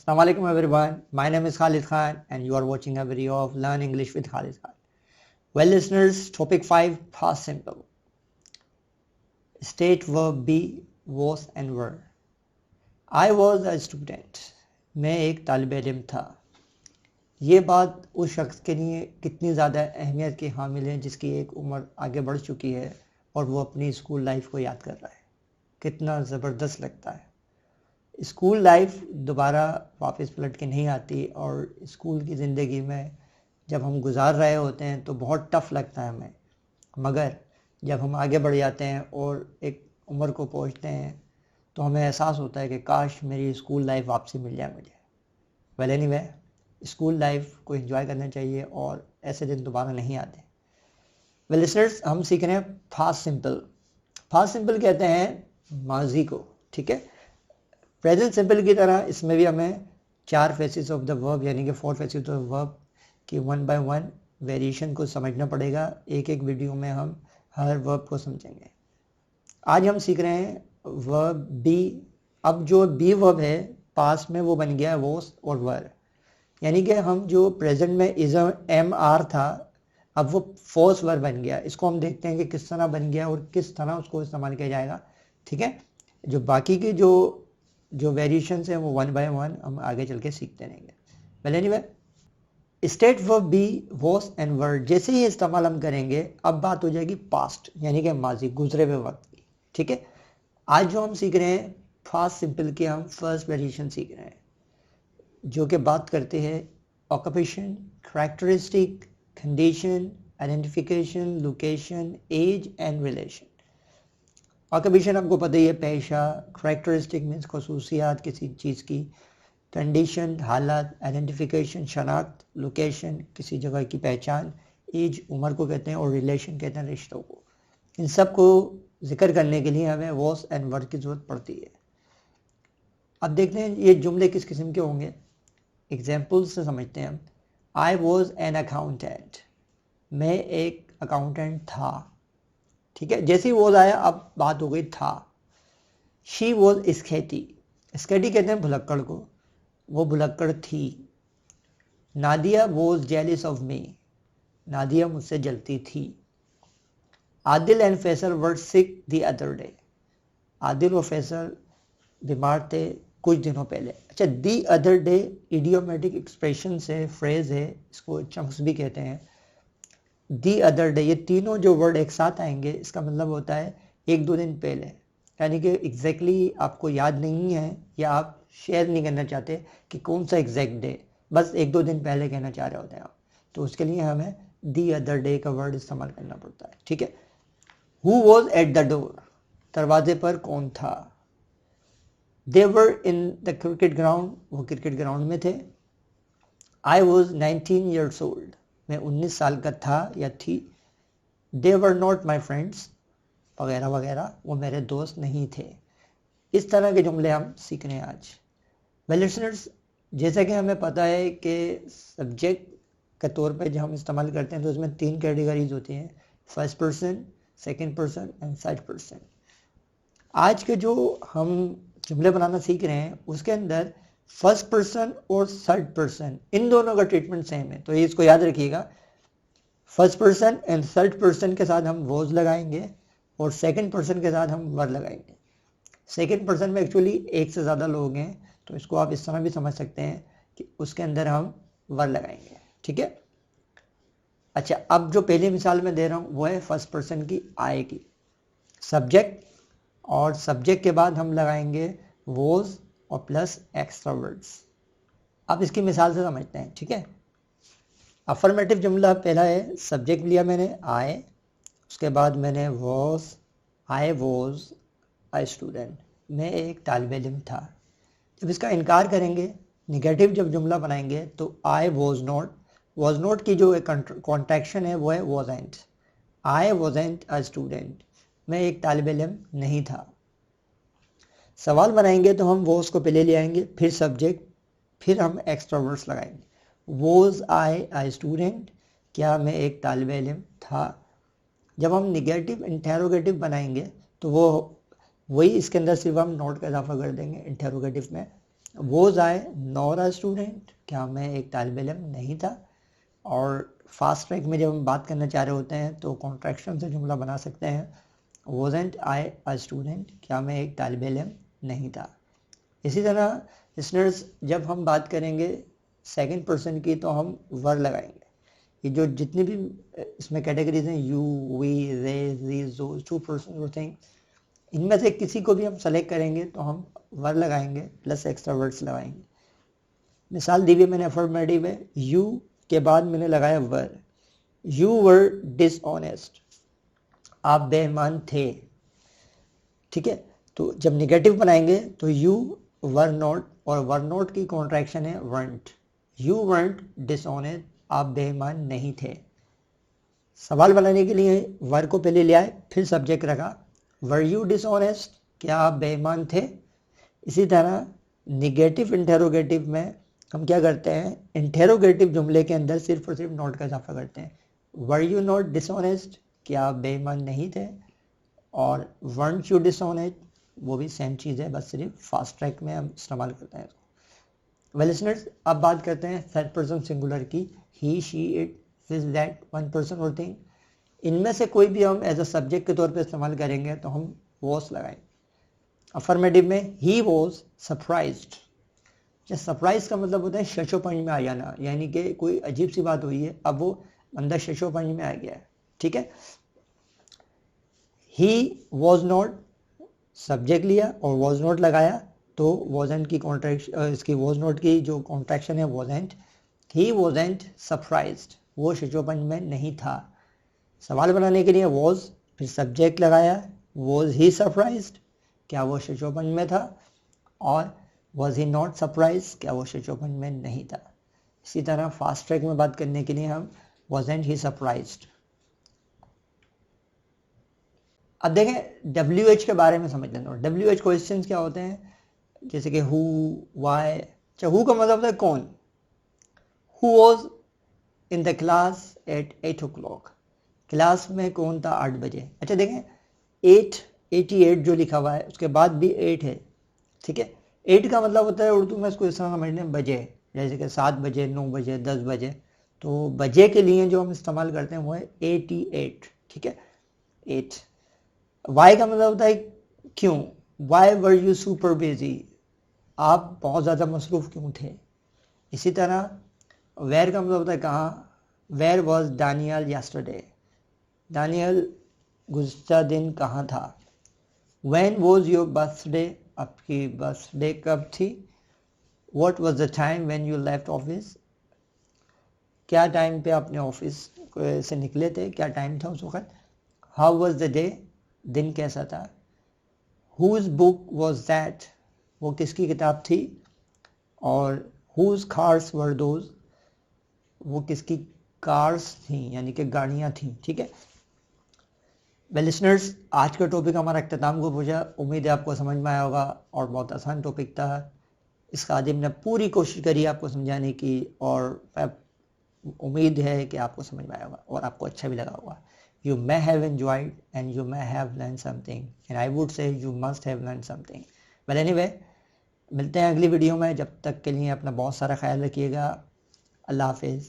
Assalamualaikum everyone. My name is Khalid Khan and you are watching a video of Learn English with Khalid Khan. Well listeners, topic 5 past simple. State verb be, was and were. I was a student. मैं एक तालिब इल्म था. ये बात उस शख्स के लिए कितनी ज़्यादा अहमियत की हामिल है जिसकी एक उम्र आगे बढ़ चुकी है और वो अपनी स्कूल लाइफ को याद कर रहा है. कितना ज़बरदस्त लगता है. स्कूल लाइफ दोबारा वापस पलट के नहीं आती और स्कूल की ज़िंदगी में जब हम गुजार रहे होते हैं तो बहुत टफ लगता है हमें. मगर जब हम आगे बढ़ जाते हैं और एक उम्र को पहुंचते हैं तो हमें एहसास होता है कि काश मेरी स्कूल लाइफ वापसी मिल जाए मुझे. वेल एनीवे, स्कूल लाइफ को एंजॉय करना चाहिए और ऐसे दिन दोबारा नहीं आते. वेल लिसनर्स, हम सीख रहे हैं फास्ट सिंपल. फास्ट सिंपल कहते हैं माजी को. ठीक है, प्रेजेंट सिंपल की तरह इसमें भी हमें 4 फेसेस ऑफ द वर्ब यानी कि 4 फेसेस ऑफ वर्ब की 1 बाय 1 वेरिएशन को समझना पड़ेगा. एक एक वीडियो में हम हर वर्ब को समझेंगे. आज हम सीख रहे हैं वर्ब बी. अब जो बी वर्ब है पास्ट में वो बन गया वॉस और वर, यानी कि हम जो प्रेजेंट में इज एम आर था अब वो फोर्स वर्ब बन गया. इसको हम देखते हैं कि किस तरह बन गया और किस तरह उसको इस्तेमाल किया जाएगा. ठीक है, जो बाकी की जो वेरिएशंस हैं वो 1 बाय 1 हम आगे चल के सीखते रहेंगे. Well anyway, state verb be, was and were जैसे ही इस्तेमाल हम करेंगे अब बात हो जाएगी पास्ट यानी कि माजी, गुजरे हुए वक्त की. ठीक है, आज जो हम सीख रहे हैं फास्ट सिंपल के हम फर्स्ट वेरिएशन सीख रहे हैं जो कि बात करते हैं occupation, characteristic, condition, identification, location, age and relation. Occupation आपको पता ही है, पेशा. कैरेक्टरिस्टिक मीन्स खसूसियात किसी चीज़ की. कंडीशन हालात, आइडेंटिफिकेशन शनाख्त, लोकेशन किसी जगह की पहचान, एज उम्र को कहते हैं और रिलेशन कहते हैं रिश्तों को. इन सब को जिक्र करने के लिए हमें वॉस एंड वर की ज़रूरत पड़ती है. अब देखते हैं ये जुमले किस किस्म के होंगे. एग्जाम्पल्स से समझते हैं हम. I was an accountant. मैं एक अकाउंटेंट था. ठीक है, जैसे ही वॉज आया अब बात हो गई था. She was स्केटी. स्केटी कहते हैं भुलक्कड़ को, वो भुलक्कड़ थी. Nadia was जेलिस of me. Nadia मुझसे जलती थी. Adil and Faisal were sick the other day. Adil और फैसल बीमार थे कुछ दिनों पहले. अच्छा, the other day idiomatic expression से फ्रेज है, इसको चंक्स भी कहते हैं. दी अदर डे, ये तीनों जो वर्ड एक साथ आएंगे इसका मतलब होता है 1-2 दिन पहले, यानी कि एग्जैक्टली आपको याद नहीं है या आप शेयर नहीं करना चाहते कि कौन सा एग्जैक्ट डे, बस 1-2 दिन पहले कहना चाह रहे होते हैं आप, तो उसके लिए हमें दी अदर डे का वर्ड इस्तेमाल करना पड़ता है. ठीक है, who was at the door. दरवाजे पर कौन था. दे वर इन द क्रिकेट ग्राउंड. वो क्रिकेट ग्राउंड में थे. I was 19 years old. मैं 19 साल का था या थी. दे वर नॉट माई फ्रेंड्स वगैरह वगैरह, वो मेरे दोस्त नहीं थे. इस तरह के जुमले हम सीख रहे हैं आज. वेल लिसनर्स, जैसा कि हमें पता है कि सब्जेक्ट के तौर पे जब हम इस्तेमाल करते हैं तो उसमें 3 कैटेगरीज होती हैं, first person, second person and third person. आज के जो हम जुमले बनाना सीख रहे हैं उसके अंदर फर्स्ट पर्सन और थर्ड पर्सन इन दोनों का ट्रीटमेंट सेम है, तो ये इसको याद रखिएगा. First person and third person के साथ हम वॉज लगाएंगे और सेकंड पर्सन के साथ हम वर लगाएंगे. सेकंड पर्सन में एक्चुअली एक से ज़्यादा लोग हैं, तो इसको आप इस तरह भी समझ सकते हैं कि उसके अंदर हम वर लगाएंगे. ठीक है. अच्छा, अब जो पहली मिसाल मैं दे रहा हूँ वो है फर्स्ट पर्सन की, आई की. सब्जेक्ट और सब्जेक्ट के बाद हम लगाएंगे वॉज और प्लस एक्स्ट्रा वर्ड्स. अब इसकी मिसाल से समझते हैं. ठीक है, अफर्मेटिव जुमला पहला है, सब्जेक्ट लिया मैंने आई, उसके बाद मैंने was. I was a student. मैं एक तालिब इल्म था. जब इसका इनकार करेंगे, निगेटिव जब जुमला बनाएंगे तो I was not. Was not की जो कॉन्ट्रैक्शन है वो है wasn't. I wasn't a student. मैं एक तालिब इल्म नहीं था. सवाल बनाएंगे तो हम वॉज को पहले ले आएंगे, फिर सब्जेक्ट, फिर हम एक्स्ट्रा वर्ड्स लगाएंगे. वॉज आई अ स्टूडेंट, क्या मैं एक तालिब इल्म था. जब हम निगेटिव इंटेरोगेटिव बनाएंगे तो वो वही इसके अंदर सिर्फ हम नोट का इजाफा कर देंगे इंटेरोगेटिव में. Was I not a student, क्या मैं एक तालिब इल्म नहीं था। और फास्ट ट्रैक में जब हम बात करना चाह रहे होते हैं तो कॉन्ट्रैक्शन से जुमला बना सकते हैं, वॉजेंट आई अ स्टूडेंट, क्या मैं एक तालिब इल्म नहीं था। इसी तरह लिसनर्स, जब हम बात करेंगे सेकंड पर्सन की तो हम वर लगाएंगे। ये जो जितनी भी इसमें कैटेगरीज हैं, you, we, they, these, those, to person और थिंग, इनमें से किसी को भी हम सेलेक्ट करेंगे तो हम वर लगाएंगे प्लस एक्स्ट्रा वर्ड्स लगाएंगे। मिसाल दी हुई मैंने अफर्मेटिव में, यू के बाद मैंने लगाया वर। यू वर डिसऑनेस्ट, आप बेईमान थे। ठीक है, तो जब निगेटिव बनाएंगे तो यू वर नॉट, और वर नॉट की कॉन्ट्रैक्शन है वरंट। यू वरंट डिसऑनेस्ट, आप बेईमान नहीं थे। सवाल बनाने के लिए वर को पहले ले आए, फिर सब्जेक्ट रखा, वर यू डिसऑनेस्ट, क्या आप बेईमान थे। इसी तरह निगेटिव इंटेरोगेटिव में हम क्या करते हैं, इंटेरोगेटिव जुमले के अंदर सिर्फ और सिर्फ नॉट का इजाफा करते हैं। वर यू नॉट डिसऑनेस्ट, क्या आप बेईमान नहीं थे। और वरंट यू डिसऑनेस्ट, वो भी सेम चीज़ है, बस सिर्फ फास्ट ट्रैक में हम इस्तेमाल करते हैं। वेल लिसनर्स, अब बात करते हैं थर्ड पर्सन सिंगुलर की, he, she, it, this, that, one person और थिंग। इनमें से कोई भी हम एज अ सब्जेक्ट के तौर पे इस्तेमाल करेंगे तो हम वॉज लगाएंगे। अफर्मेटिव में ही वॉज सरप्राइज्ड। सरप्राइज का मतलब होता है शशोपंज में आ जाना, यानी कि कोई अजीब सी बात हुई है, अब वो बंदा शशोपंज में आ गया है। ठीक है, ही वॉज नॉट, सब्जेक्ट लिया और वॉज नॉट लगाया तो वॉजेंट की कॉन्ट्रैक्शन, इसकी वॉज नॉट की जो कॉन्ट्रैक्शन है वॉजेंट। ही वॉजेंट सरप्राइज्ड, वो शशोपंज में नहीं था। सवाल बनाने के लिए वॉज, फिर सब्जेक्ट लगाया, वॉज ही सरप्राइज्ड, क्या वो शशोपंज में था। और वॉज ही नॉट सरप्राइज, क्या वो शशोपंज में नहीं था। इसी तरह फास्ट ट्रैक में बात करने के लिए हम वॉजेंट ही सरप्राइज्ड। अब देखें WH के बारे में समझ लेना। WH क्वेश्चंस क्या होते हैं, जैसे कि हु, वाई। अच्छा, हु का मतलब होता है कौन। Who was in the class at 8 o'clock, class में कौन था 8 बजे। अच्छा देखें, 88 जो लिखा हुआ है उसके बाद भी 8 है। ठीक है, 8 का मतलब होता है उर्दू में इसको इस तरह समझने बजे, जैसे कि 7 बजे, 9 बजे, 10 बजे। तो बजे के लिए जो हम इस्तेमाल करते हैं वो है 88। ठीक है, 8। वाई का मतलब होता है क्यों, why were you super busy, आप बहुत ज़्यादा मसरूफ़ क्यों थे। इसी तरह वेयर का मतलब होता है कहाँ, where was Daniel yesterday, Daniel गुज़श्ता दिन कहाँ था। व्हेन वॉज योर बर्थडे, आपकी बर्थडे कब थी। What was the time when you left office, क्या टाइम पे आपने ऑफिस से निकले थे, क्या टाइम था उस वक्त। हाउ वॉज द डे, दिन कैसा था। हुज बुक वॉज दैट, वो किसकी किताब थी। और हुज कार्स वर दोज, वो किसकी कार्स थी, यानी कि गाड़ियाँ थी। ठीक है, वेल लिसनर्स, आज का टॉपिक हमारा अख्ताम को पहुंचा। उम्मीद है आपको समझ में आया होगा और बहुत आसान टॉपिक था। इस खादिम ने पूरी कोशिश करी आपको समझाने की और उम्मीद है कि आपको समझ में आया होगा और आपको अच्छा भी लगा होगा। You may have enjoyed and you may have learned something and I would say you must have learned something. Well anyway, मिलते हैं अगली वीडियो में, जब तक के लिए अपना बहुत सारा ख्याल रखिएगा। अल्लाह हाफिज़।